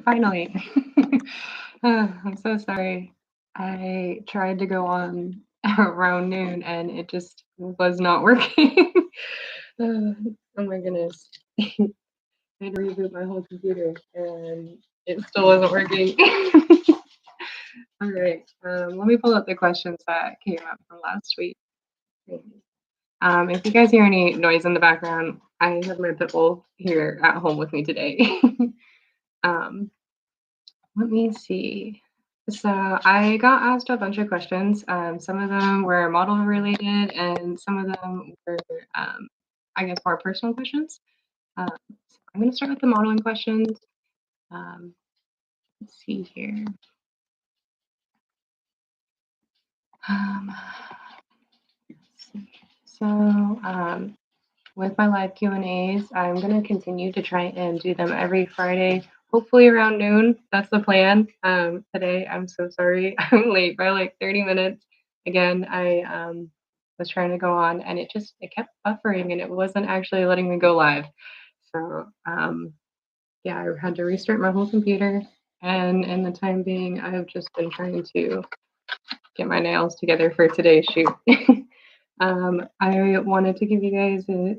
finally. I'm so sorry. I tried to go on around noon and it just was not working. Uh, oh my goodness. I had to reboot my whole computer and it still wasn't working. All right. Let me pull up the questions that came up from last week. If you guys hear any noise in the background, I have my pit bull here at home with me today. um, Let me see. So I got asked a bunch of questions. Some of them were model related, and some of them were, I guess, more personal questions. So I'm going to start with the modeling questions. Um, let's see here. Let's see. So with my live Q&As, I'm going to continue to try and do them every Friday, hopefully around noon. That's the plan. Today, I'm so sorry. I'm late by like 30 minutes. Again, I was trying to go on and it kept buffering and it wasn't actually letting me go live. So yeah, I had to restart my whole computer. And in the time being, I've just been trying to get my nails together for today's shoot. I wanted to give you guys a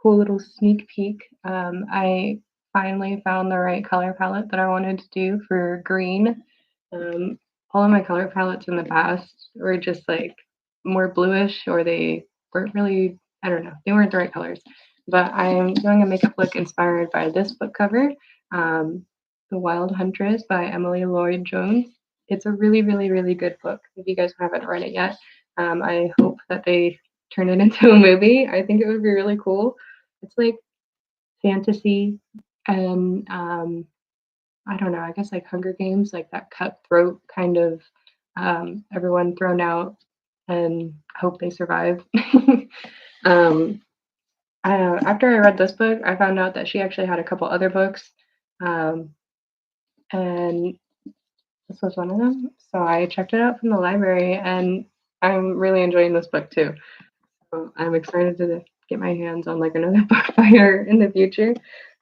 cool little sneak peek. I finally found the right color palette that I wanted to do for green. All of my color palettes in the past were just like more bluish, or they weren't really, I don't know, they weren't the right colors. But I'm doing a makeup look inspired by this book cover, The Wild Huntress by Emily Lloyd Jones. It's a really, really, really good book. If you guys haven't read it yet, I hope that they turn it into a movie. I think it would be really cool. It's like fantasy and I don't know, I guess like Hunger Games, like that cutthroat kind of everyone thrown out and hope they survive. um, After I read this book, I found out that she actually had a couple other books, um, and this was one of them. So I checked it out from the library, and I'm really enjoying this book too. So I'm excited to get my hands on like another book by her in the future.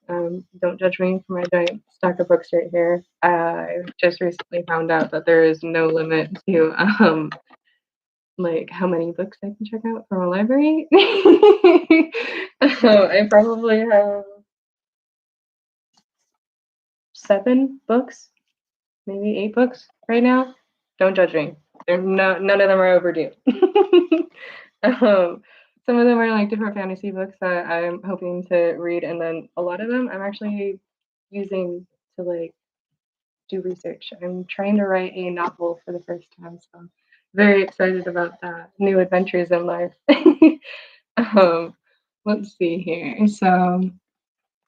Don't judge me for my giant stack of books right here. I just recently found out that there is no limit to like how many books I can check out from a library. I probably have 7 books, maybe 8 books right now. Don't judge me. None of them are overdue. Some of them are like different fantasy books that I'm hoping to read, and then a lot of them I'm actually using to like do research. I'm trying to write a novel for the first time, so I'm very excited about that. New adventures in life. um, let's see here. So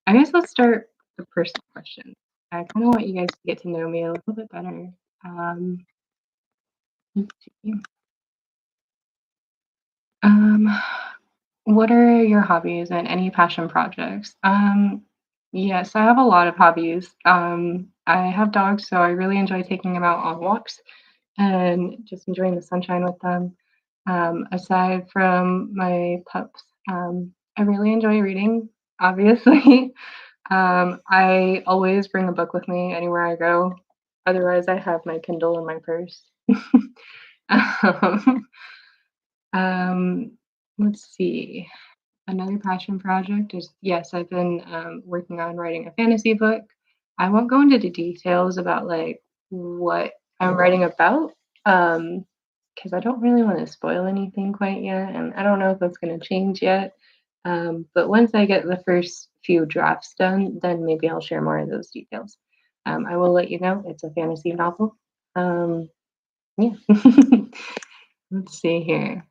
I guess let's start the personal question. I kind of want you guys to get to know me a little bit better. Let's see. Um, what are your hobbies and any passion projects? Yes, I have a lot of hobbies. I have dogs, so I really enjoy taking them out on walks and just enjoying the sunshine with them. Aside from my pups, I really enjoy reading, obviously. I always bring a book with me anywhere I go. Otherwise, I have my Kindle in my purse. um, um, let's see. Another passion project is, yes, I've been working on writing a fantasy book. I won't go into the details about like what I'm writing about because I don't really want to spoil anything quite yet, and I don't know if that's going to change yet. But once I get the first few drafts done, then maybe I'll share more of those details. I will let you know. It's a fantasy novel. Yeah. Let's see here.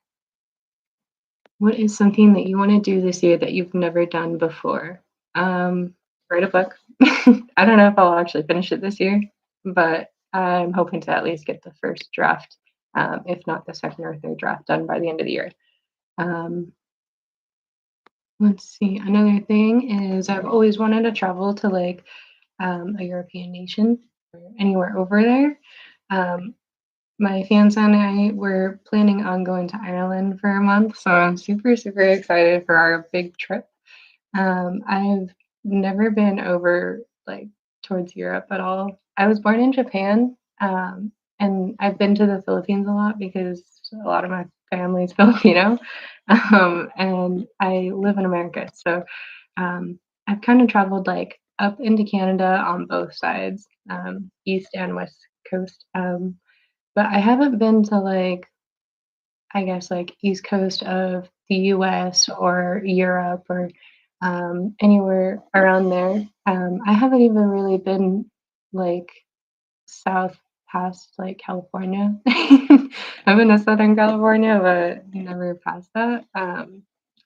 What is something that you want to do this year that you've never done before? Write a book. I don't know if I'll actually finish it this year, but I'm hoping to at least get the first draft, if not the second or third draft, done by the end of the year. Um, let's see. Another thing is I've always wanted to travel to like a European nation or anywhere over there. Um, my fiance and I were planning on going to Ireland for a month, so I'm super, super excited for our big trip. I've never been over like towards Europe at all. I was born in Japan, and I've been to the Philippines a lot because a lot of my family's Filipino, and I live in America. So I've kind of traveled like up into Canada on both sides, east and west coast. But I haven't been to like I guess like east coast of the US or Europe or anywhere around there. I haven't even really been like south past like California. I've been to Southern California, but never past that.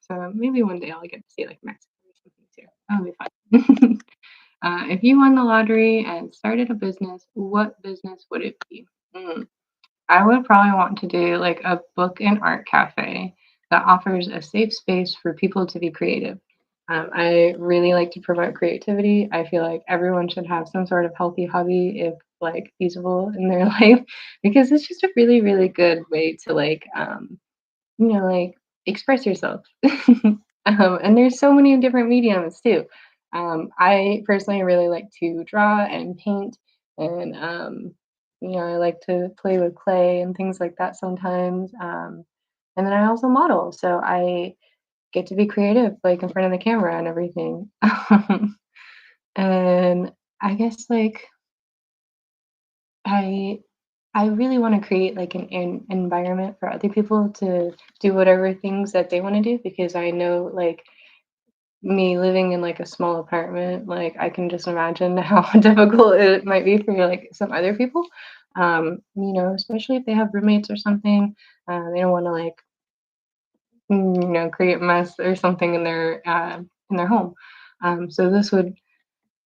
So maybe one day I'll get to see like Mexico or something too. That'll be fun. If you won the lottery and started a business, what business would it be? Mm. I would probably want to do like a book and art cafe that offers a safe space for people to be creative. I really like to promote creativity. I feel like everyone should have some sort of healthy hobby if like feasible in their life because it's just a really, really good way to like express yourself. And there's so many different mediums too. I personally really like to draw and paint, and I like to play with clay and things like that sometimes. And then I also model, so I get to be creative, like in front of the camera and everything. And I guess like I I really want to create like an environment for other people to do whatever things that they want to do because I know like me living in like a small apartment, like I can just imagine how difficult it might be for like some other people. Especially if they have roommates or something, they don't want to like create a mess or something in their home. So this would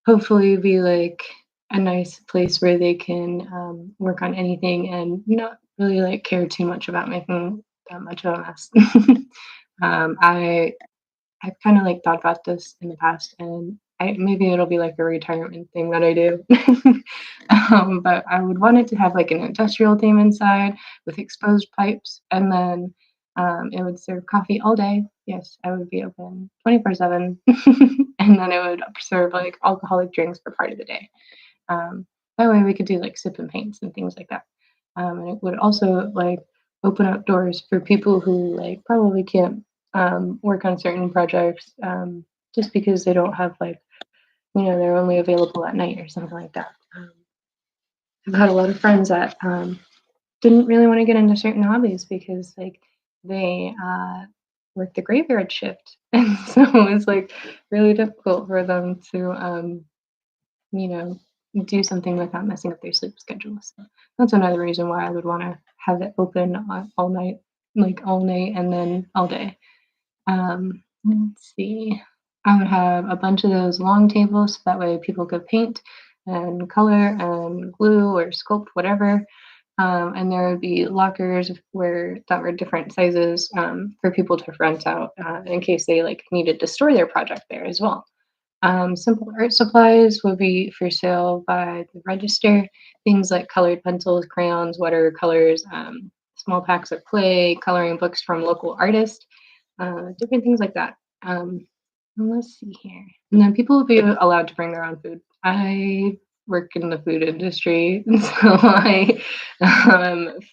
hopefully be like a nice place where they can work on anything and not really like care too much about making that much of a mess. um, I I've kind of like thought about this in the past, and maybe it'll be like a retirement thing that I do. But I would want it to have like an industrial theme inside with exposed pipes, and then it would serve coffee all day. Yes, I would be open 24/7, and then it would serve like alcoholic drinks for part of the day. Um, that way we could do like sip and paints and things like that. And it would also like open up doors for people who like probably can't work on certain projects just because they don't have like they're only available at night or something like that. I've had a lot of friends that didn't really want to get into certain hobbies because like they work the graveyard shift, and so it's like really difficult for them to you know, do something without messing up their sleep schedule. So that's another reason why I would want to have it open all night, like all night and then all day. Let's see. I would have a bunch of those long tables so that way people could paint and color and glue or sculpt whatever. And there would be lockers where that were different sizes for people to rent out in case they like needed to store their project there as well. Simple art supplies will be for sale by the register. Things like colored pencils, crayons, watercolors, small packs of clay, coloring books from local artists, different things like that. And let's see here. And then people will be allowed to bring their own food. I work in the food industry, and so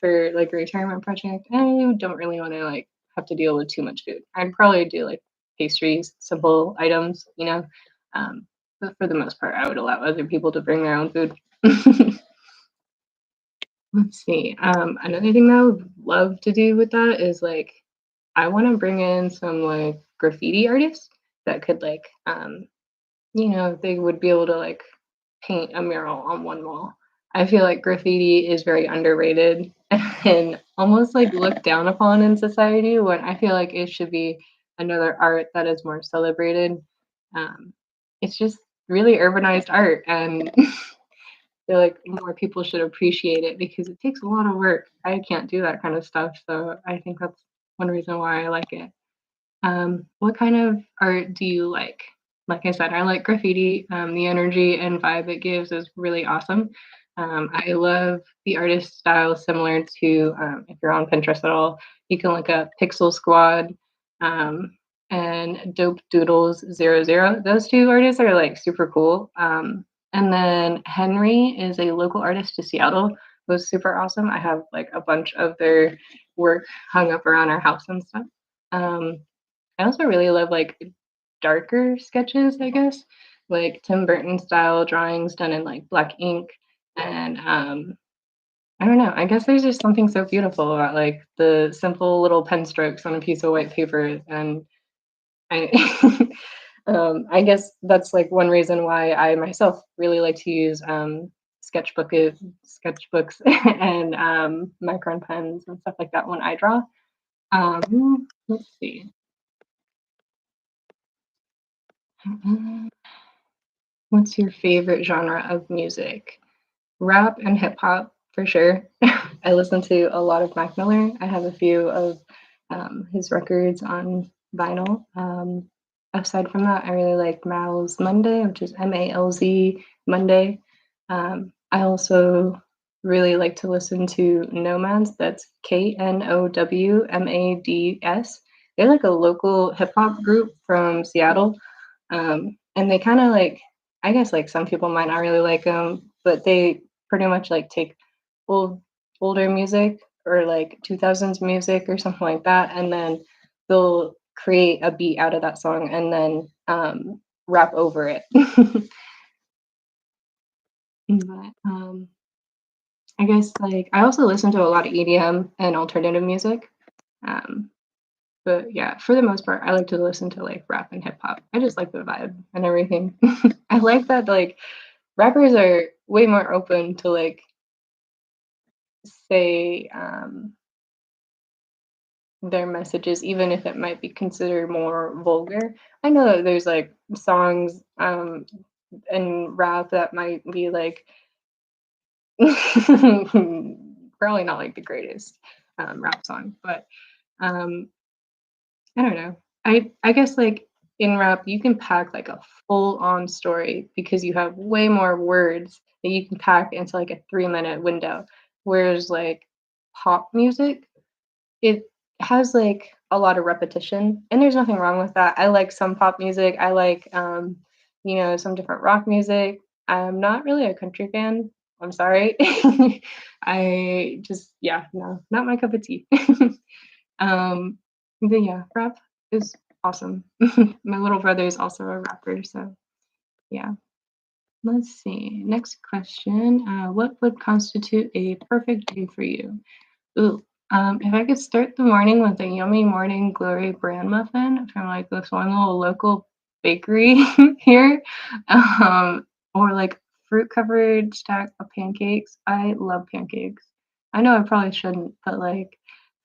for like a retirement project, I don't really want to like have to deal with too much food. I'd probably do like pastries, simple items, but for the most part, I would allow other people to bring their own food. Let's see. Another thing that I would love to do with that is like I want to bring in some like graffiti artists that could like they would be able to like paint a mural on one wall. I feel like graffiti is very underrated and almost like looked down upon in society when I feel like it should be another art that is more celebrated. Um, it's just really urbanized art, and I feel like more people should appreciate it because it takes a lot of work. I can't do that kind of stuff, so I think that's one reason why I like it. What kind of art do you like? Like I said, I like graffiti. The energy and vibe it gives is really awesome. I love the artist style similar to if you're on Pinterest at all, you can look up Pixel Squad and Dope Doodles 00. Those two artists are like super cool. And then Henry is a local artist to Seattle, who's super awesome. I have like a bunch of their work hung up around our house and stuff. Um, I also really love like darker sketches, I guess, like Tim Burton style drawings done in like black ink. And I don't know. I guess there's just something so beautiful about like the simple little pen strokes on a piece of white paper. And I I guess that's like one reason why I myself really like to use sketchbooks and micron pens and stuff like that when I draw. Let's see. Mm, What's your favorite genre of music? Rap and hip hop for sure. I listen to a lot of Mac Miller. I have a few of his records on vinyl. Aside from that, I really like Mal's Monday, which is Malz Monday. I also really like to listen to Nomads. That's Knowmads. They're like a local hip hop group from Seattle, and they kind of like, I guess like some people might not really like them, but they pretty much like take old older music or like 2000s music or something like that, and then they'll create a beat out of that song and then rap over it. But I guess like I also listen to a lot of EDM and alternative music. Um, but yeah, for the most part, I like to listen to like rap and hip hop. I just like the vibe and everything. I like that like rappers are way more open to like say their messages, even if it might be considered more vulgar. I know that there's like songs and rap that might be like probably not like the greatest rap song, but um, I don't know. I guess like in rap you can pack like a full on story because you have way more words that you can pack into like a 3 minute window. Whereas like pop music, it has like a lot of repetition and there's nothing wrong with that. I like some pop music. I like some different rock music. I'm not really a country fan. I'm sorry. I just yeah, no, not my cup of tea. Um, but yeah, rap is awesome. My little brother is also a rapper, so yeah. Let's see. Next question. What would constitute a perfect day for you? Ooh, if I could start the morning with a yummy morning glory bran muffin from like this one little local bakery here, or like fruit covered stack of pancakes. I love pancakes. I know I probably shouldn't, but like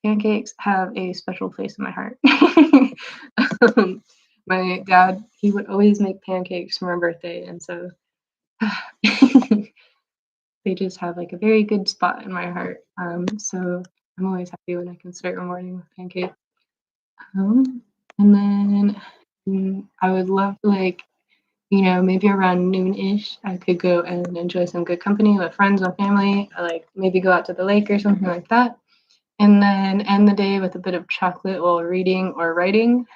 pancakes have a special place in my heart. um, my dad, he would always make pancakes for my birthday, and so they just have like a very good spot in my heart. So I'm always happy when I can start my morning with pancakes. And then I would love to like, maybe around noon-ish, I could go and enjoy some good company with friends or family, or like maybe go out to the lake or something like that. And then end the day with a bit of chocolate while reading or writing.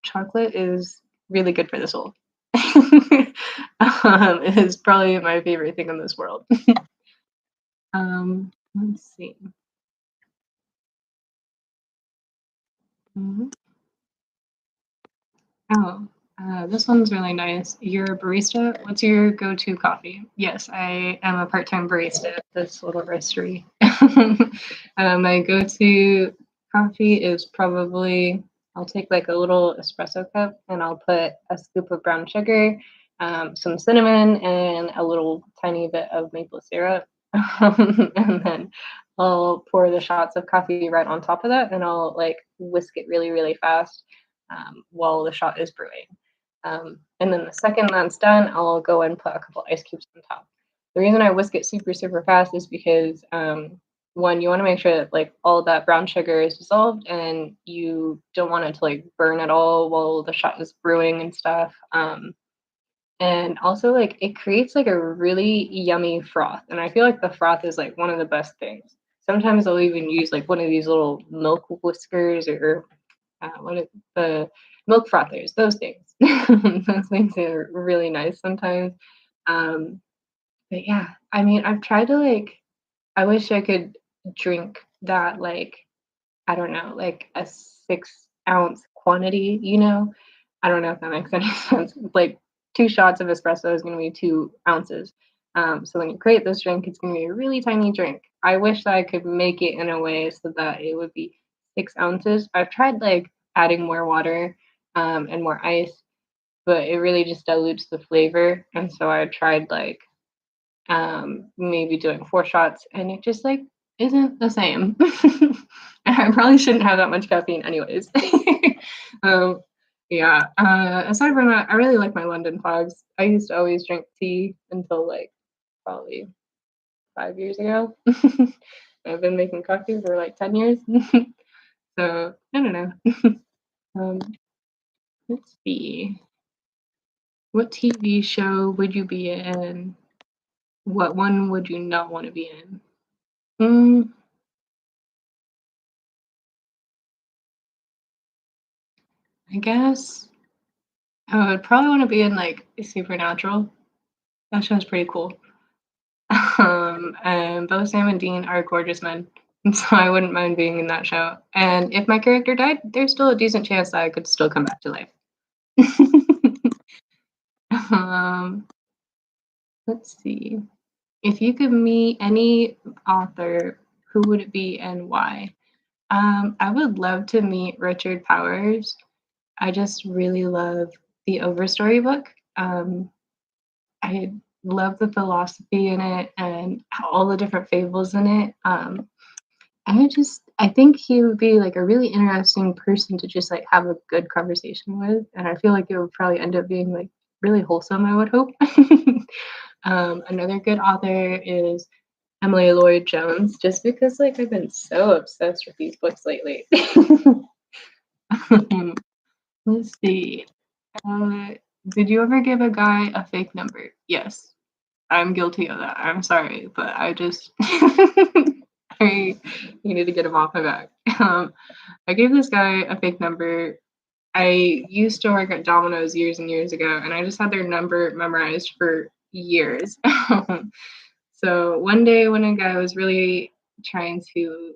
Chocolate is really good for the soul. It is probably my favorite thing in this world. Let's see. Mhm. Oh, this one's really nice. You're a barista. What's your go-to coffee? Yes, I am a part-time barista at this little roastery. My go-to coffee is probably I'll take like a little espresso cup and I'll put a scoop of brown sugar, some cinnamon, and a little tiny bit of maple syrup. And then I'll pour the shots of coffee right on top of that, and I'll like whisk it really, really fast while the shot is brewing. And then the second that's done, I'll go and put a couple ice cubes on top. The reason I whisk it super, super fast is because one, you want to make sure that like all that brown sugar is dissolved and you don't want it to like burn at all while the shot is brewing and stuff. And also like it creates like a really yummy froth. And I feel like the froth is like one of the best things. Sometimes I'll even use like one of these little milk whiskers or what is the milk frothers, those things. Those things are really nice sometimes. Um, but yeah, I mean, I've tried to like I wish I could drink that like I don't know, like a 6-ounce quantity, you know? I don't know if that makes any sense. Like 2 shots of espresso is gonna be 2 ounces. So when you create this drink, it's gonna be a really tiny drink. I wish that I could make it in a way so that it would be 6 ounces. I've tried like adding more water and more ice, but it really just dilutes the flavor. And so I tried like maybe doing 4 shots, and it just, like, isn't the same. And I probably shouldn't have that much caffeine anyways. Um, yeah, aside from that, I really like my London fogs. I used to always drink tea until, like, probably 5 years ago. I've been making coffee for, like, 10 years. So, I don't know. Um, let's see. What TV show would you be in? What one would you not wanna be in? Mm, I guess I would probably wanna be in, like, Supernatural. That show's pretty cool. And both Sam and Dean are gorgeous men, so I wouldn't mind being in that show. And if my character died, there's still a decent chance that I could still come back to life. Um, let's see. If you could meet any author, who would it be and why? I would love to meet Richard Powers. I just really love the Overstory book. I love the philosophy in it and all the different fables in it. I think he would be like a really interesting person to just like have a good conversation with, and I feel like it would probably end up being like really wholesome. I would hope. Another good author is Emily Lloyd Jones, just because like I've been so obsessed with these books lately. Let's see. Uh, did you ever give a guy a fake number? Yes. I'm guilty of that. I'm sorry, but I just I needed to get him off my back. I gave this guy a fake number. I used to work at Domino's years and years ago, and I just had their number memorized for years. So one day when a guy was really trying to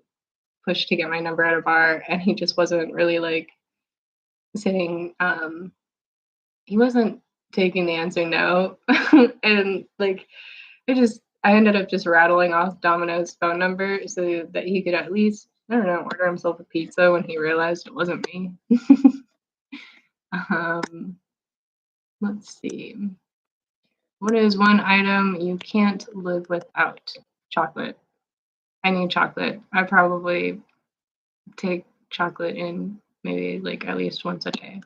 push to get my number at a bar, and he just wasn't really like saying he wasn't taking the answer no. And like I ended up just rattling off Domino's phone number so that he could at least, I don't know, order himself a pizza when he realized it wasn't me. um, let's see. What is one item you can't live without? Chocolate. I need chocolate. I probably take chocolate in maybe like at least once a day.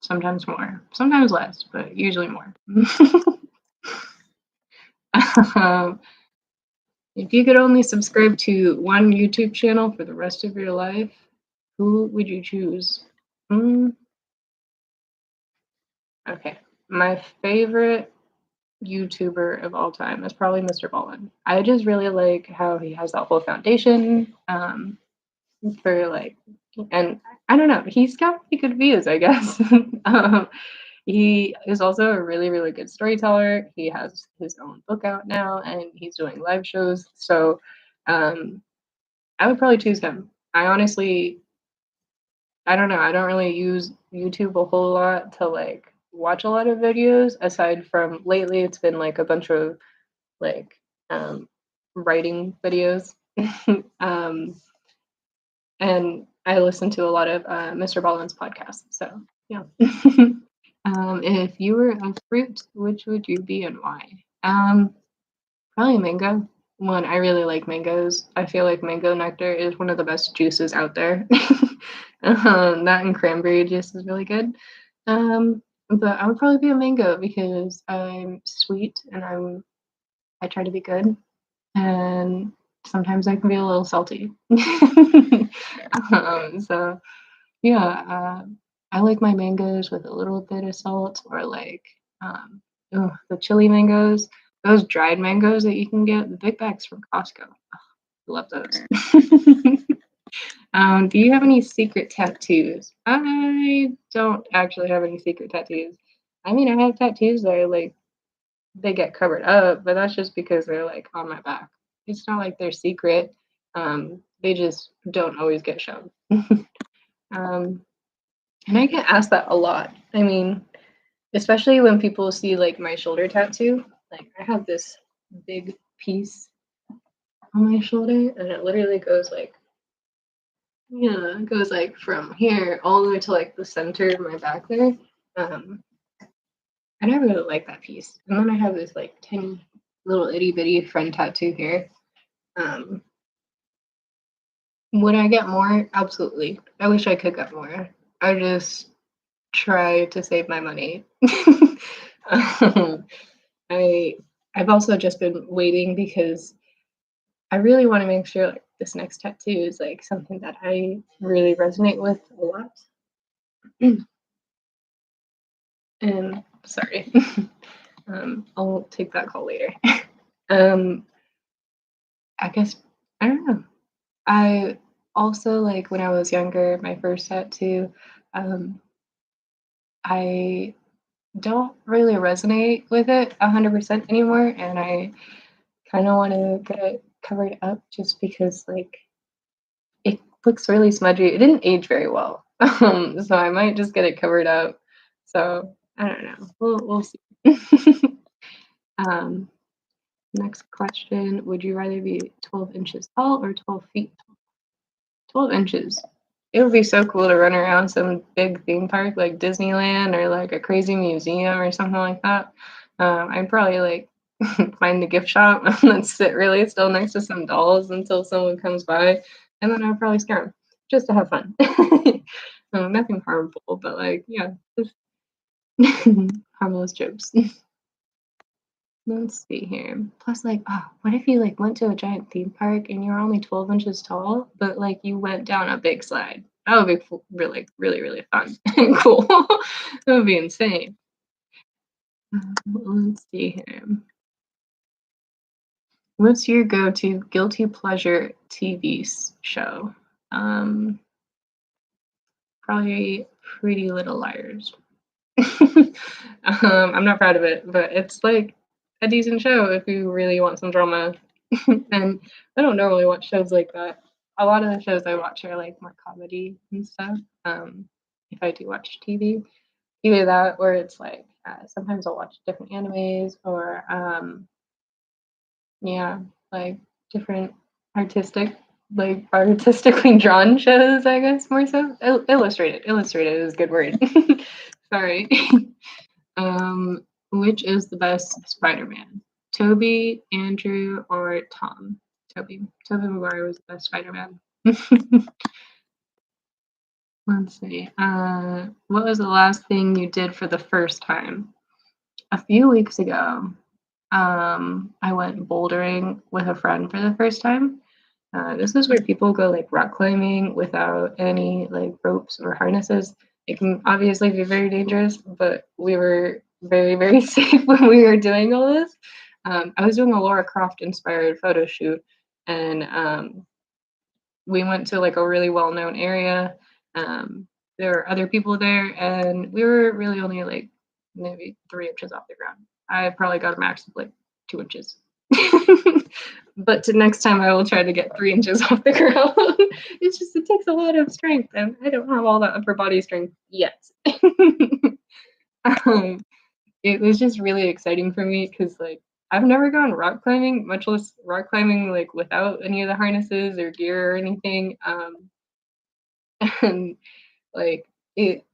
Sometimes more, sometimes less, but usually more. um, if you could only subscribe to one YouTube channel for the rest of your life, who would you choose? Mm, okay. My favorite YouTuber of all time is probably Mr. Baldwin. I just really like how he has that whole foundation for like, and I don't know, he's got pretty good views, I guess. He is also a really, really good storyteller. He has his own book out now and he's doing live shows. So um, I would probably choose him. I don't know. I don't really use YouTube a whole lot to like watch a lot of videos. Aside from lately, it's been like a bunch of like um, writing videos, um, and I listen to a lot of Mr. Baldwin's podcasts. So yeah. If you were a fruit, which would you be and why? Probably mango. One, I really like mangoes. I feel like mango nectar is one of the best juices out there. That and cranberry juice is really good. But I would probably be a mango because I'm sweet and I try to be good, and sometimes I can be a little salty. So yeah, I like my mangoes with a little bit of salt or like the chili mangoes, those dried mangoes that you can get, the big bags from Costco. Love those. Do you have any secret tattoos? I don't actually have any secret tattoos. I mean, I have tattoos that I like they get covered up, but that's just because they're like on my back. It's not like they're secret. They just don't always get shown. um, and I get asked that a lot. I mean, especially when people see like my shoulder tattoo. Like I have this big piece on my shoulder, and it literally goes like, yeah, it goes like from here all the way to like the center of my back there. Um, and I really like that piece. And then I have this like tiny little itty bitty friend tattoo here. Um, would I get more? Absolutely. I wish I could get more. I just try to save my money. um, I I've also just been waiting because I really want to make sure like this next tattoo is like something that I really resonate with a lot. And sorry, I'll take that call later. um, I guess I don't know. I also like when I was younger, my first tattoo. Um, I don't really resonate with it 100% anymore, and I kind of want to get it covered up just because like it looks really smudgy. It didn't age very well, so I might just get it covered up. So I don't know. We'll see. um, next question: would you rather be 12 inches tall or 12 feet tall? 12 inches. It would be so cool to run around some big theme park like Disneyland or like a crazy museum or something like that. I'd probably like find the gift shop and sit really still next to some dolls until someone comes by, and then I'd probably scare them just to have fun. Nothing harmful, but like yeah, just harmless jokes. Let's see here. Plus, like, oh, what if you like went to a giant theme park and you were only 12 inches tall, but like you went down a big slide? That would be really, really, really fun and cool. That would be insane. Let's see here. What's your go-to guilty pleasure TV show? Um, Probably Pretty Little Liars. I'm not proud of it, but it's like a decent show if you really want some drama. And I don't normally watch shows like that. A lot of the shows I watch are like more comedy and stuff. If I do watch TV, either that or it's like sometimes I'll watch different animes or yeah, like different artistic, like artistically drawn shows. I guess more so illustrated. Illustrated is a good word. Sorry. Um, which is the best Spider-Man? Toby, Andrew, or Tom? Toby. Toby Maguire was the best Spider-Man. Let's see. What was the last thing you did for the first time? A few weeks ago, I went bouldering with a friend for the first time. This is where people go like rock climbing without any like ropes or harnesses. It can obviously be very dangerous, but we were very, very safe when we were doing all this. I was doing a Laura Croft inspired photo shoot, and we went to like a really well known area. Um, there were other people there, and we were really only like maybe 3 inches off the ground. I probably got a max of like 2 inches. But next time I will try to get 3 inches off the ground. It's just it takes a lot of strength, and I don't have all that upper body strength yet. um, it was just really exciting for me because like I've never gone rock climbing, much less rock climbing like without any of the harnesses or gear or anything. And like it,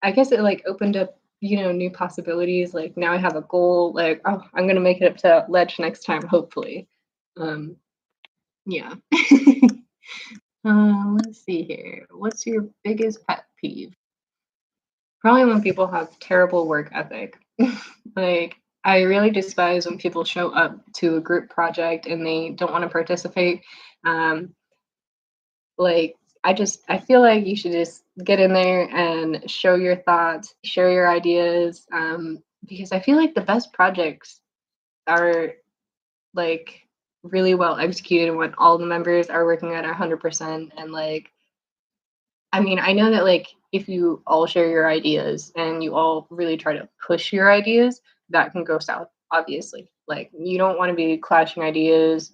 I guess it like opened up new possibilities. Like now I have a goal. Like oh, I'm gonna make it up to that ledge next time, hopefully. Um, yeah. Let's see here. What's your biggest pet peeve? Probably when people have terrible work ethic. Like, I really despise when people show up to a group project and they don't want to participate. Um, like, I feel like you should just get in there and show your thoughts, share your ideas, because I feel like the best projects are like really well executed when all the members are working at 100% and like I mean, I know that like if you all share your ideas and you all really try to push your ideas, that can go south, obviously. Like, you don't want to be clashing ideas.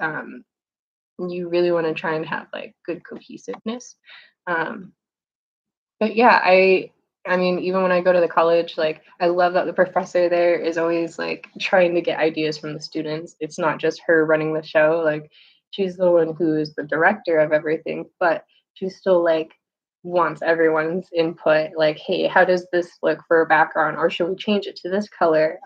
You really want to try and have like good cohesiveness. Um, but yeah, I mean, even when I go to the college, like I love that the professor there is always like trying to get ideas from the students. It's not just her running the show. Like she's the one who is the director of everything, but she still like wants everyone's input. Like, hey, how does this look for a background? Or should we change it to this color?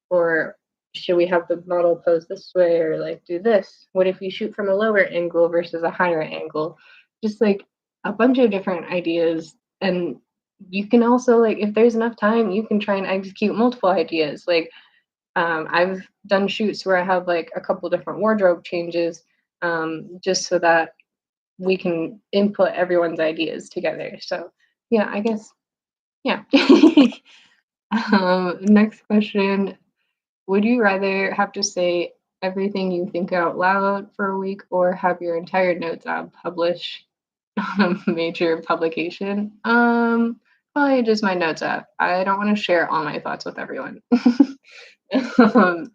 Or should we have the model pose this way or like do this? What if you shoot from a lower angle versus a higher angle? Just like a bunch of different ideas. And you can also like if there's enough time, you can try and execute multiple ideas. Like I've done shoots where I have like a couple different wardrobe changes, just so that we can input everyone's ideas together. So yeah, I guess yeah. Next question. Would you rather have to say everything you think out loud for a week or have your entire notes app publish on a major publication? Probably just my notes app. I don't want to share all my thoughts with everyone. um,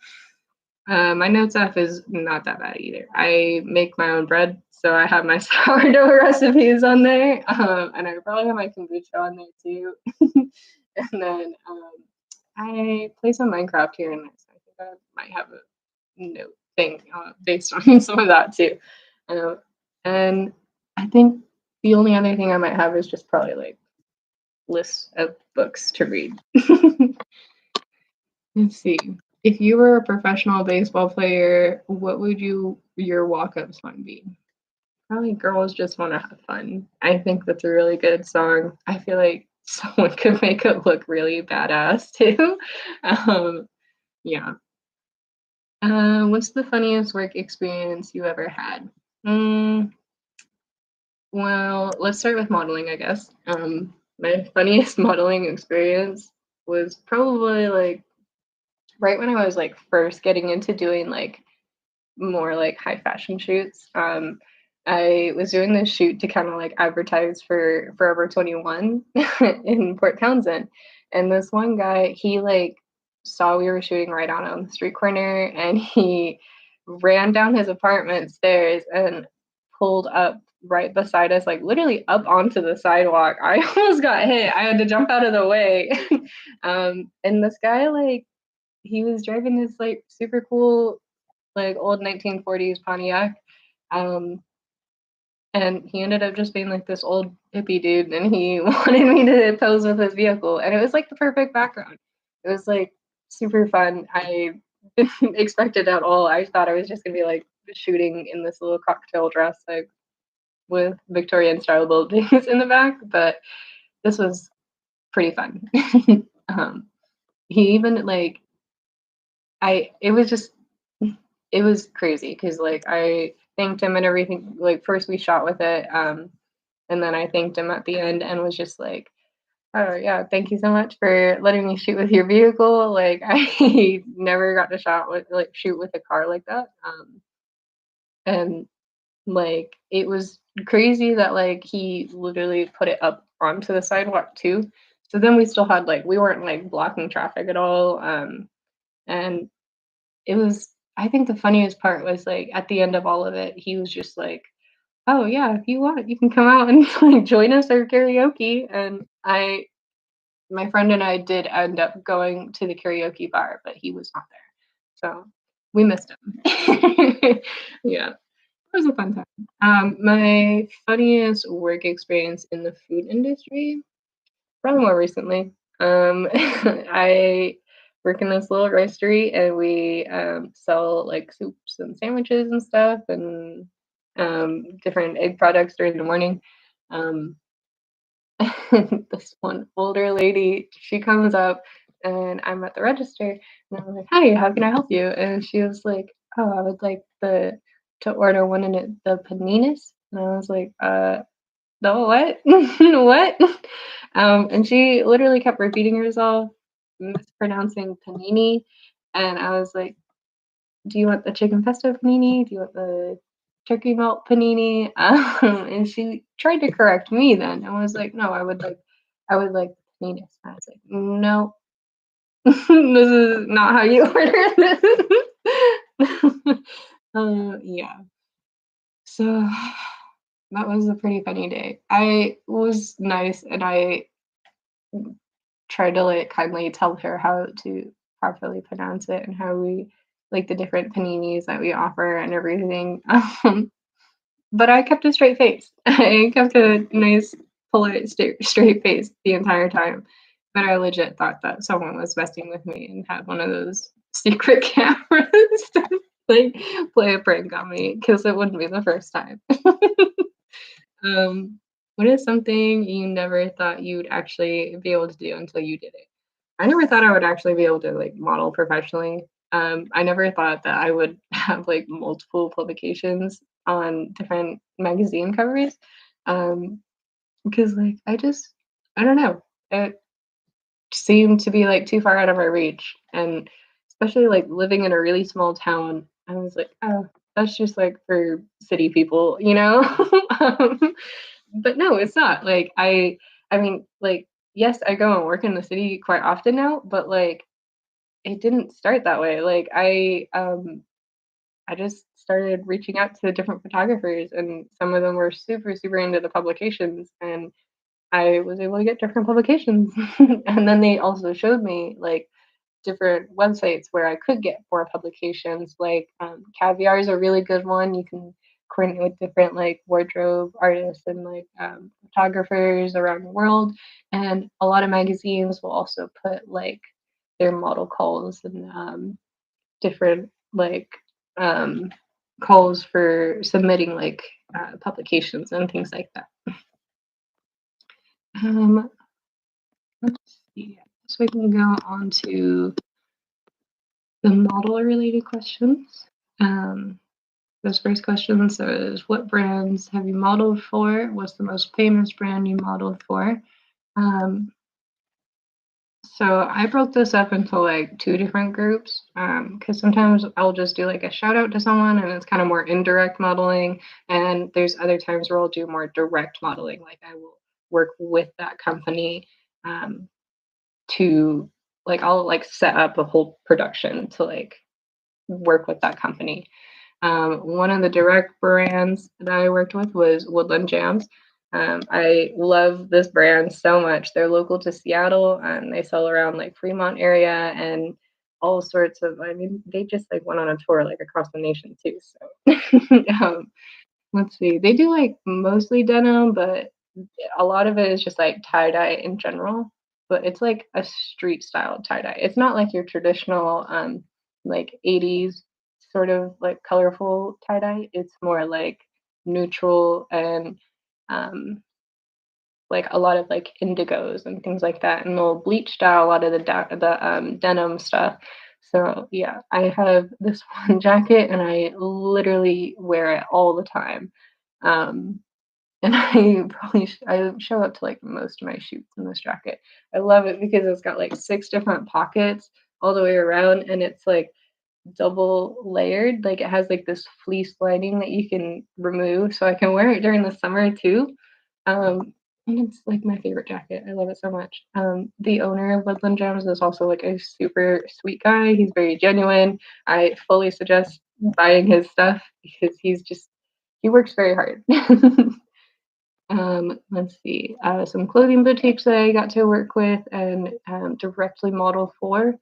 my notes app is not that bad either. I make my own bread, so I have my sourdough recipes on there, and I probably have my kombucha on there too. And then I play some Minecraft here and there, so I think I might have a note thing based on some of that too. Uh, and I think the only other thing I might have is just probably like lists of books to read. Let's see. If you were a professional baseball player, what would your walk-up song be? Probably Girls Just Wanna Have Fun. I think that's a really good song. I feel like someone could make it look really badass too. Um, yeah. What's the funniest work experience you ever had? Mm, well, let's start with modeling, I guess. My funniest modeling experience was probably like right when I was like first getting into doing like more like high fashion shoots. I was doing this shoot to kind of like advertise for Forever 21 in Port Townsend. And this one guy, he like saw we were shooting right out on the street corner and he ran down his apartment stairs and pulled up right beside us, like literally up onto the sidewalk. I almost got hit. I had to jump out of the way. And this guy, like, he was driving this like super cool like old 1940s Pontiac. Um, and he ended up just being like this old hippie dude, and he wanted me to pose with his vehicle, and it was like the perfect background. It was like super fun. I didn't expect it at all. I thought I was just gonna be like shooting in this little cocktail dress, like with Victorian style buildings in the back, but this was pretty fun. um, he even like I it was just it was crazy because like I thanked him and everything. Like first we shot with it, and then I thanked him at the end and was just like, "Oh yeah, thank you so much for letting me shoot with your vehicle." Like I never got to shot with like shoot with a car like that, and like it was crazy that like he literally put it up onto the sidewalk too. So then we still had like we weren't like blocking traffic at all, and it was I think the funniest part was, like, at the end of all of it, he was just like, "Oh, yeah, if you want, you can come out and, like, join us for karaoke," and I my friend and I did end up going to the karaoke bar, but he was not there, so we missed him. Yeah, it was a fun time. My funniest work experience in the food industry probably more recently. I work in this little roastery and we sell like soups and sandwiches and stuff and different egg products during the morning. Um, this one older lady, she comes up and I'm at the register and I'm like, "Hi, how can I help you?" And she was like, "Oh, I would like to order one in the paninis." And I was like, the what? What? And she literally kept repeating herself, mispronouncing panini. And I was like, "Do you want the chicken pesto panini? Do you want the turkey melt panini?" And she tried to correct me then and was like, "No, I would like paninis." I was like, "No." This is not how you order this. Yeah. So that was a pretty funny day. I was nice and I tried to like kindly tell her how to properly pronounce it and how we like the different paninis that we offer and everything. But I kept a straight face. I kept a nice, polite, straight face the entire time. But I legit thought that someone was messing with me and had one of those secret cameras to like play a prank on me because it wouldn't be the first time. um, what is something you never thought you'd actually be able to do until you did it? I never thought I would actually be able to like model professionally. I never thought that I would have like multiple publications on different magazine covers. Um, because like I don't know. It seemed to be like too far out of my reach. And especially like living in a really small town, I was like, oh, that's just like for city people, you know? um, but no, it's not. Like I mean, like, yes, I go and work in the city quite often now, but like it didn't start that way. Like I just started reaching out to different photographers and some of them were super, super into the publications and I was able to get different publications. And then they also showed me like different websites where I could get more publications. Like Caviar is a really good one. You can coordinate with different like wardrobe artists and like photographers around the world. And a lot of magazines will also put like their model calls and different like um, calls for submitting like publications and things like that. Um, let's see. So we can go on to the model related questions. Um, this first question says, what brands have you modeled for? What's the most famous brand you modeled for? Um, so I broke this up into like two different groups because sometimes I'll just do like a shout out to someone and it's kind of more indirect modeling. And there's other times where I'll do more direct modeling, like I will work with that company um, to like I'll like set up a whole production to like work with that company. One of the direct brands that I worked with was Woodland Jams. I love this brand so much. They're local to Seattle and they sell around like Fremont area and all sorts of, I mean, they just like went on a tour like across the nation too. So let's see. They do like mostly denim, but a lot of it is just like tie dye in general. But it's like a street style tie dye. It's not like your traditional like 80s sort of like colorful tie dye. It's more like neutral and um like a lot of like indigos and things like that. And they'll bleach dye a lot of the denim stuff. So yeah, I have this one jacket and I literally wear it all the time. Um, and I show up to like most of my shoots in this jacket. I love it because it's got like six different pockets all the way around, and it's like double layered. Like it has like this fleece lining that you can remove, so I can wear it during the summer too. And it's like my favorite jacket. I love it so much. The owner of Woodland Gems is also like a super sweet guy. He's very genuine. I fully suggest buying his stuff because he works very hard. Let's see, some clothing boutiques that I got to work with and directly model for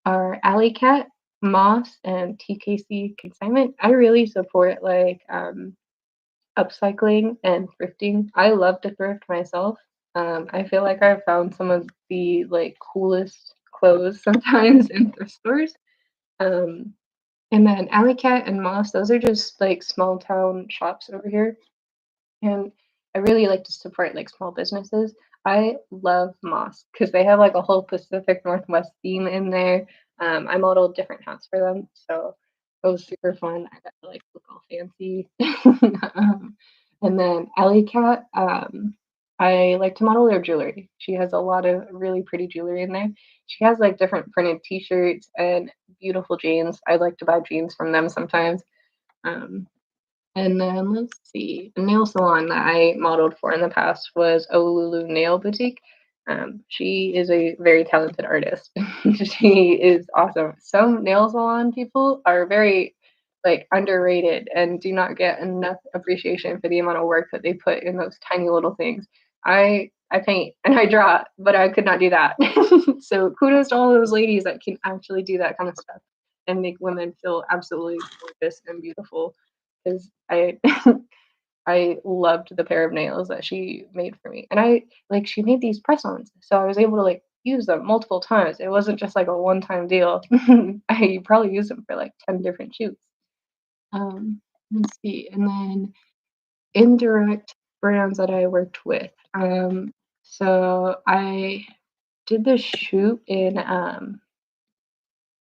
are Alley Cat, Moss, and TKC Consignment. I really support like upcycling and thrifting. I love to thrift myself. I feel like I've found some of the like coolest clothes sometimes in thrift stores. Um, and then Alley Cat and Moss, those are just like small town shops over here. And I really like to support like small businesses. I love Moss because they have like a whole Pacific Northwest theme in there. I modeled different hats for them, so it was super fun. I got to like look all fancy. And then Alley Cat, I like to model their jewelry. She has a lot of really pretty jewelry in there. She has like different printed T-shirts and beautiful jeans. I like to buy jeans from them sometimes. Um, and then let's see, a nail salon that I modeled for in the past was Olulu Nail Boutique. She is a very talented artist. She is awesome. Some nail salon people are very like underrated and do not get enough appreciation for the amount of work that they put in those tiny little things. I paint and I draw, but I could not do that. So kudos to all those ladies that can actually do that kind of stuff and make women feel absolutely gorgeous and beautiful. Because I I loved the pair of nails that she made for me. And she made these press-ons, so I was able to, like, use them multiple times. It wasn't just, like, a one-time deal. I probably used them for, like, 10 different shoots. Let's see, and then indirect brands that I worked with. So I did this shoot in,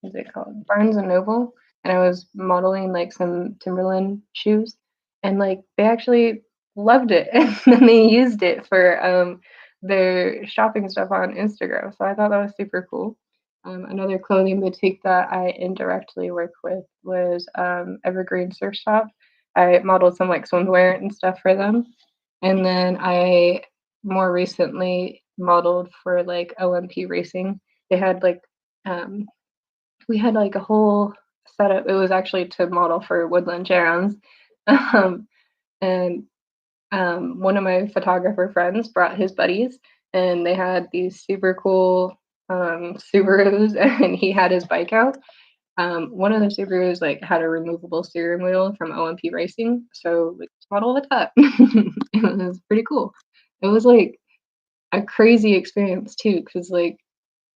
what's it called? Barnes& and Noble, and I was modeling, like, some Timberland shoes, and, like, they actually loved it, and then they used it for, their shopping stuff on Instagram, so I thought that was super cool. Another clothing boutique that I indirectly worked with was, Evergreen Surf Shop. I modeled some, like, swimwear and stuff for them, and then I more recently modeled for, like, OMP Racing. They had, like, um we had, like, a whole setup. It was actually to model for Woodland Jarums, um, and, one of my photographer friends brought his buddies, and they had these super cool, Subarus, and he had his bike out. One of the Subarus, like, had a removable steering wheel from OMP Racing, so we just modeled with that. It was pretty cool. It was, like, a crazy experience too, because like,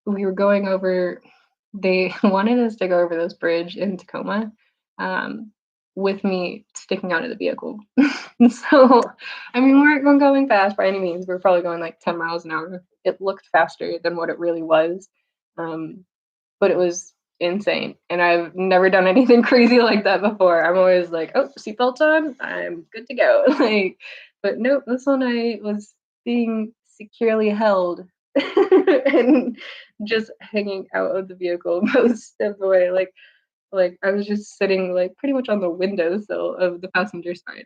we were going over they wanted us to go over this bridge in Tacoma, um, with me sticking out of the vehicle. So, I mean, we weren't going fast by any means. We were probably going like 10 miles an hour. It looked faster than what it really was, um, but it was insane. And I've never done anything crazy like that before. I'm always like, oh, seatbelt on, I'm good to go. Like, but nope, this one I was being securely held and just hanging out of the vehicle most of the way. Like I was just sitting like pretty much on the windowsill of the passenger side.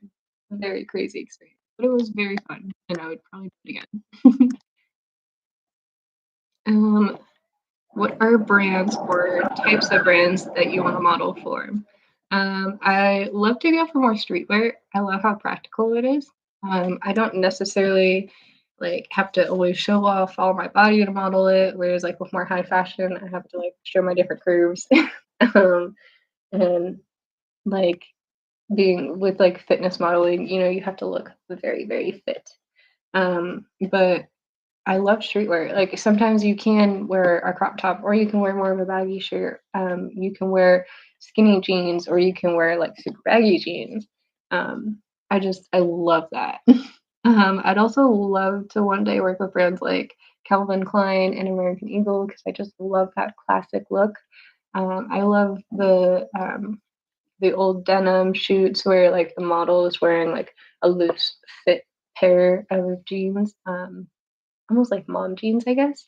Very crazy experience. But it was very fun and I would probably do it again. um, what are brands or types of brands that you want to model for? I love to go for more streetwear. I love how practical it is. I don't necessarily like have to always show off all my body to model it. Whereas like with more high fashion, I have to like show my different curves. um, and like being with like fitness modeling, you have to look very, very fit. But I love streetwear. Like sometimes you can wear a crop top or you can wear more of a baggy shirt. You can wear skinny jeans or you can wear like super baggy jeans. Um, I love that. I'd also love to one day work with brands like Calvin Klein and American Eagle because I just love that classic look. I love the old denim shoots where like the model is wearing like a loose fit pair of jeans. Almost like mom jeans, I guess.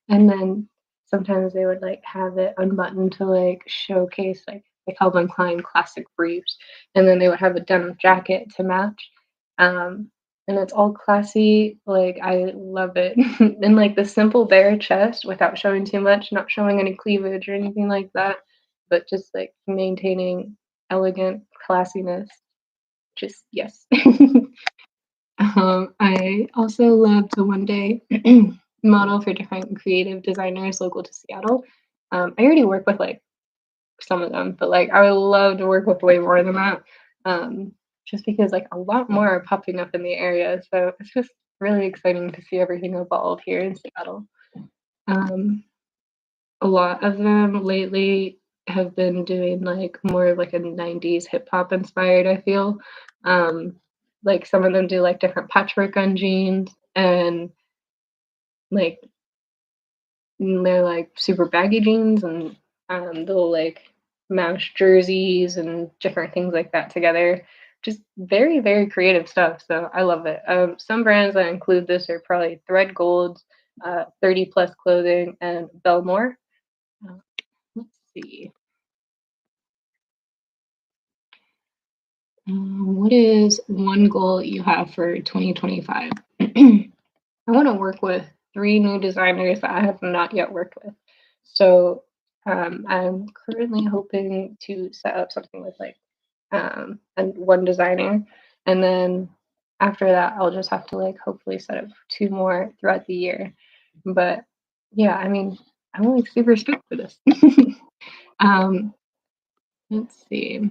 And then sometimes they would like have it unbuttoned to like showcase like the Calvin Klein classic briefs, and then they would have a denim jacket to match. And it's all classy. Like I love it, and like the simple bare chest without showing too much, not showing any cleavage or anything like that, but just like maintaining elegant classiness. Just yes. I also love to one day model for different creative designers local to Seattle. I already work with like some of them, but like I would love to work with way more than that. Just because like a lot more are popping up in the area. So it's just really exciting to see everything evolve here in Seattle. Um, a lot of them lately have been doing like more of like a 90s hip hop inspired, I feel. Um, like some of them do like different patchwork on jeans and like they're like super baggy jeans and they'll like mash jerseys and different things like that together. Just very, very creative stuff. So I love it. Some brands that include this are probably Thread Gold, 30 Plus Clothing, and Belmore. Uh, let's see. What is one goal you have for 2025? I want to work with 3 new designers that I have not yet worked with. So I'm currently hoping to set up something with like and one designer, and then after that I'll just have to like hopefully set up 2 more throughout the year. But yeah, I mean, I'm like super stoked for this. um, let's see.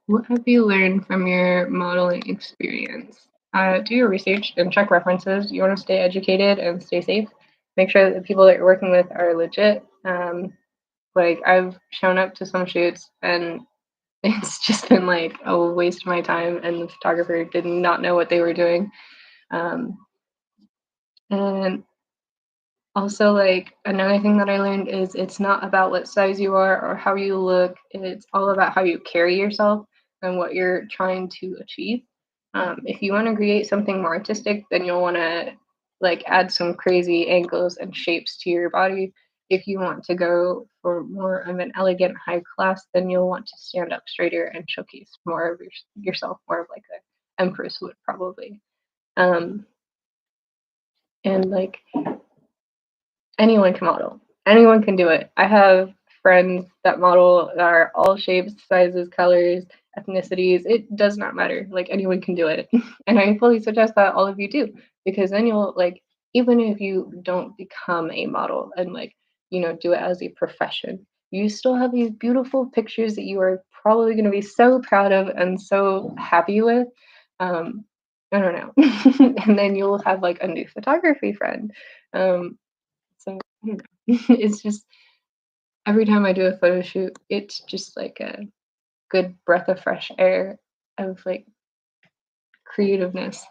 What have you learned from your modeling experience? Do your research and check references. You want to stay educated and stay safe. Make sure that the people that you're working with are legit. Like I've shown up to some shoots and it's just been like a waste of my time, and the photographer did not know what they were doing. Um, and Also, like another thing that I learned is it's not about what size you are or how you look. It's all about how you carry yourself and what you're trying to achieve. If you want to create something more artistic, then you'll want to like add some crazy angles and shapes to your body. If you want to go for more of an elegant high class, then you'll want to stand up straighter and showcase more of yourself, more of like a empress would probably. Um, and like anyone can model. Anyone can do it. I have friends that model that are all shapes, sizes, colors, ethnicities. It does not matter. Like anyone can do it. And I fully suggest that all of you do, because then you'll like, even if you don't become a model and like, do it as a profession, you still have these beautiful pictures that you are probably going to be so proud of and so happy with. Um, I don't know. And then you'll have like a new photography friend. So I don't know. It's just every time I do a photo shoot, it's just like a good breath of fresh air of like creativeness.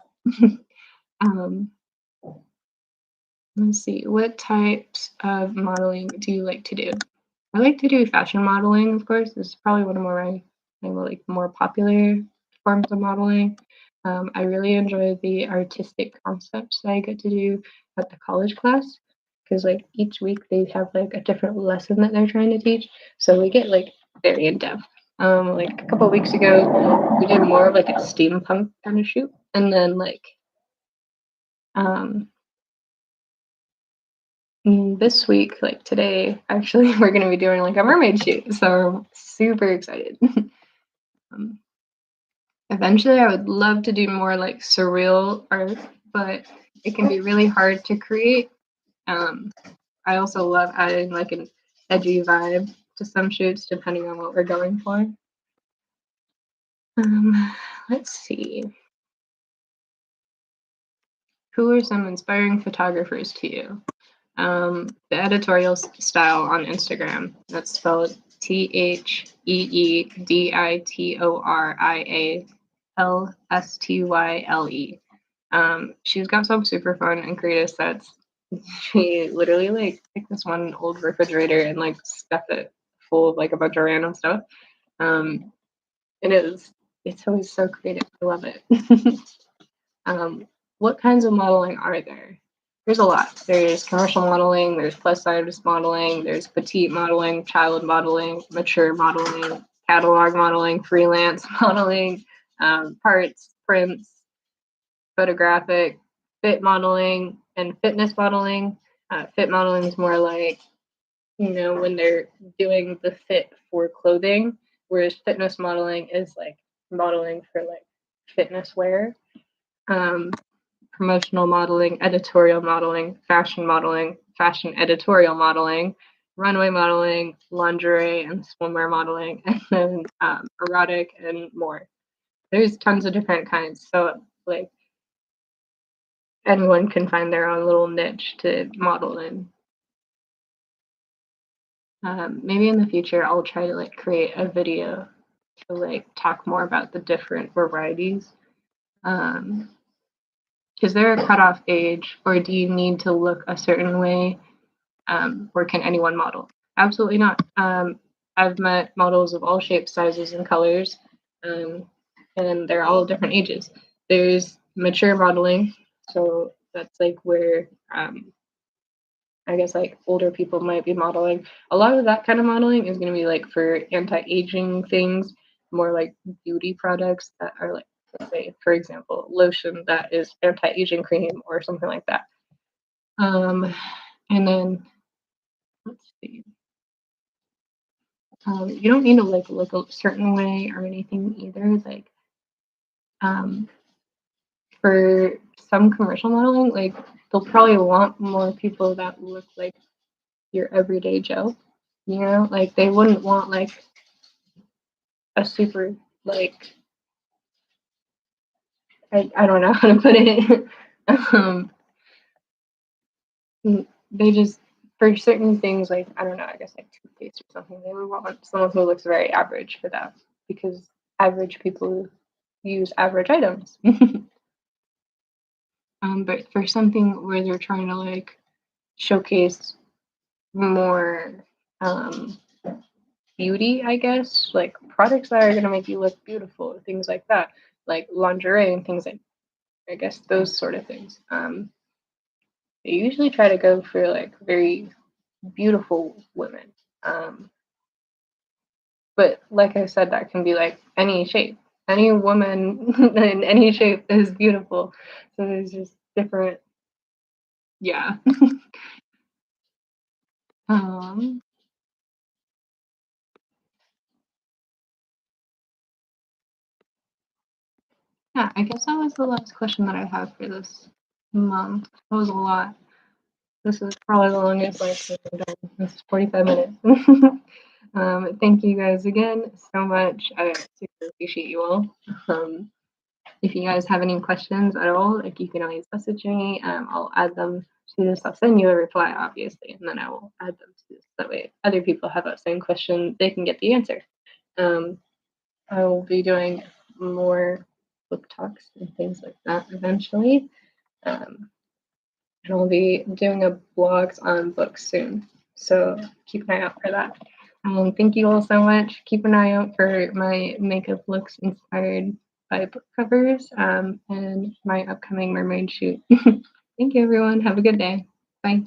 um, let's see, what types of modeling do you like to do? I like to do fashion modeling, of course. This is probably one of my like more popular forms of modeling. I really enjoy the artistic concepts that I get to do at the college class, because like each week they have like a different lesson that they're trying to teach. So we get like very in depth. Like a couple of weeks ago, we did more of like a steampunk kind of shoot, and then like um, this week, like today, actually, we're going to be doing like a mermaid shoot. So I'm super excited. um, Eventually, I would love to do more like surreal art, but it can be really hard to create. Um, I also love adding like an edgy vibe to some shoots, depending on what we're going for. Let's see. Who are some inspiring photographers to you? The editorial style on Instagram. That's spelled TheEditorialStyle. She's got some super fun and creative sets. She literally like picked this one old refrigerator and like stuffed it full of like a bunch of random stuff. Um, and it's always so creative. I love it. um, what kinds of modeling are there? There's a lot. There's commercial modeling, there's plus size modeling, there's petite modeling, child modeling, mature modeling, catalog modeling, freelance modeling, parts, prints, photographic, fit modeling, and fitness modeling. Fit modeling is more like, when they're doing the fit for clothing, whereas fitness modeling is like modeling for like fitness wear. Um, Promotional modeling, editorial modeling, fashion editorial modeling, runway modeling, lingerie and swimwear modeling, and then erotic and more. There's tons of different kinds. So like anyone can find their own little niche to model in. Maybe in the future I'll try to like create a video to like talk more about the different varieties. Is there a cutoff age, or do you need to look a certain way, or can anyone model? Absolutely not. I've met models of all shapes, sizes, and colors, and they're all different ages. There's mature modeling, so that's like where I guess like older people might be modeling. A lot of that kind of modeling is going to be like for anti-aging things, more like beauty products that are like let's say, for example, lotion that is anti-aging cream or something like that. And then let's see. You don't need to like look a certain way or anything either. Like um, for some commercial modeling, like they'll probably want more people that look like your everyday Joe. You know, like they wouldn't want like a super like I don't know how to put it. um, they just for certain things like I don't know, I guess like toothpaste or something, they would want someone who looks very average for that because average people use average items. But for something where they're trying to like showcase more um, beauty, I guess, like products that are gonna make you look beautiful, things like that, like lingerie and things like I guess those sort of things. They usually try to go for like very beautiful women. Um, but like I said, that can be like any shape. Any woman in any shape is beautiful. So there's just different, yeah. um, yeah, I guess that was the last question that I have for this month. That was a lot. This is probably the longest like we've done. This is 45 minutes. Thank you guys again so much. I super appreciate you all. If you guys have any questions at all, like you can always message me. I'll add them to this. I'll send you a reply, obviously, and then I will add them to this. That way, other people have that same question, they can get the answer. I will be doing more book talks and things like that eventually. Um, and I'll be doing a blogs on books soon. So keep an eye out for that. Thank you all so much. Keep an eye out for my makeup looks inspired by book covers and my upcoming mermaid shoot. Thank you, everyone. Have a good day. Bye.